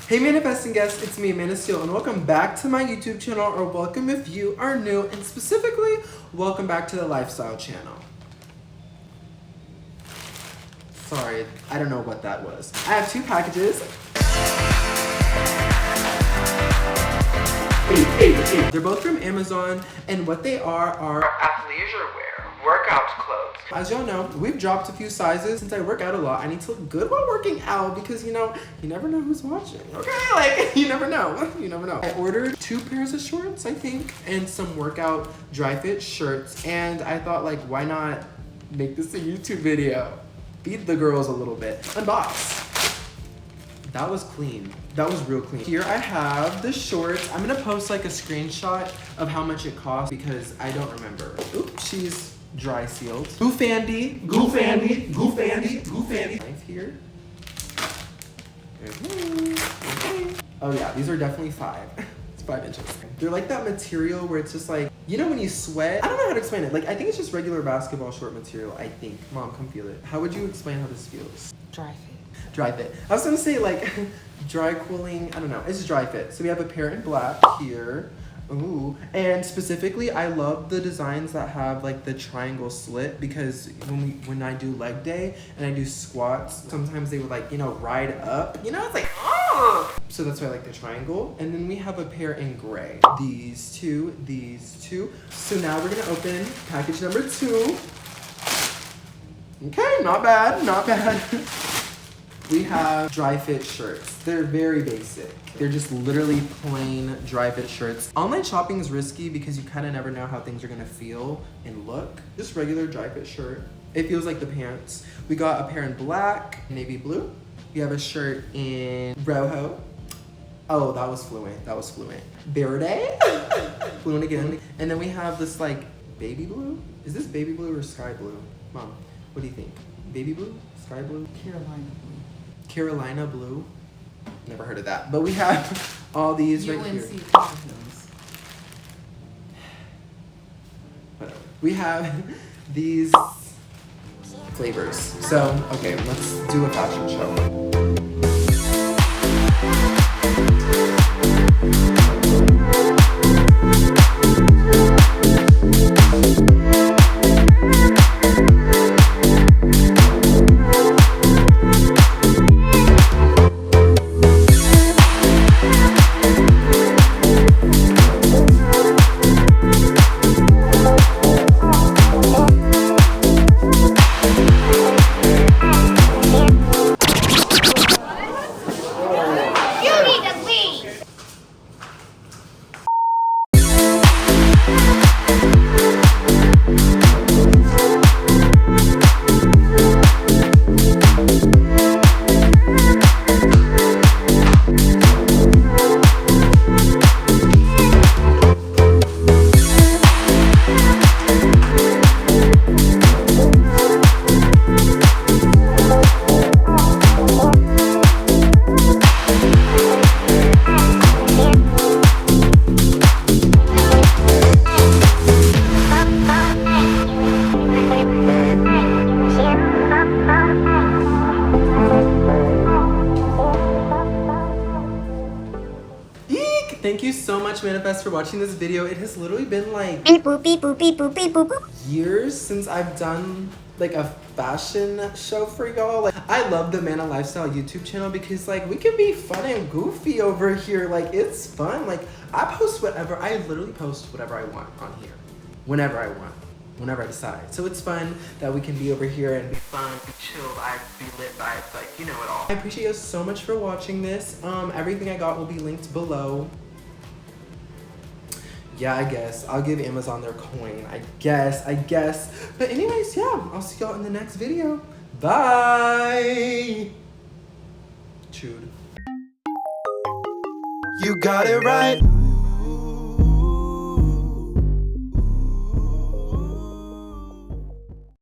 Hey manifesting guests, it's me, Manna Steel, and welcome back to my YouTube channel, or welcome if you are new, and specifically, welcome back to the lifestyle channel. Sorry, I don't know what that was. I have two packages. They're both from Amazon, and what they are athleisure wear, workout clothes. As y'all know, we've dropped a few sizes. Since I work out a lot, I need to look good while working out because, you know, you never know who's watching, okay? Like, you never know, you never know. I ordered 2 pairs of shorts, I think, and some workout dry fit shirts, and I thought, like, why not make this a YouTube video? Feed the girls a little bit. Unbox. That was clean. That was real clean. Here I have the shorts. I'm gonna post like a screenshot of how much it cost because I don't remember. Oops, she's dry sealed. Coofandy. Knife here. Oh yeah, these are definitely 5. It's 5 inches. They're like that material where it's just like, you know when you sweat? I don't know how to explain it. Like, I think it's just regular basketball short material, I think. Mom, come feel it. How would you explain how this feels? Dry fit. Dry fit. I was gonna say like dry cooling, I don't know, it's dry fit. So we have a pair in black here. Ooh, and specifically I love the designs that have like the triangle slit because when I do leg day and I do squats, sometimes they would like, you know, ride up, you know, it's like, oh! So that's why I like the triangle. And then we have a pair in gray. These two. So now we're gonna open package number 2. Okay, not bad. We have dry fit shirts. They're very basic. They're just literally plain dry fit shirts. Online shopping is risky because you kind of never know how things are gonna feel and look. Just regular dry fit shirt. It feels like the pants. We got a pair in black, navy blue. We have a shirt in rojo. Oh, that was fluent. Verde. Fluent again. And then we have this like baby blue. Is this baby blue or sky blue? Mom, what do you think? Baby blue? Sky blue? Carolina blue. Never heard of that. But we have all these right here. Whatever. We have these flavors. So, okay, let's do a fashion show. Thank you so much, Mannafests, for watching this video. It has literally been like years since I've done like a fashion show for y'all. Like, I love the Manna Lifestyle YouTube channel because like we can be fun and goofy over here. Like, it's fun. Like, I literally post whatever I want on here, whenever I want, whenever I decide. So it's fun that we can be over here and be fun, be chill vibes, be lit vibes, like, you know it all. I appreciate you so much for watching this. Everything I got will be linked below. Yeah, I guess. I'll give Amazon their coin. I guess. But anyways, yeah. I'll see y'all in the next video. Bye! Chewed. You got it right.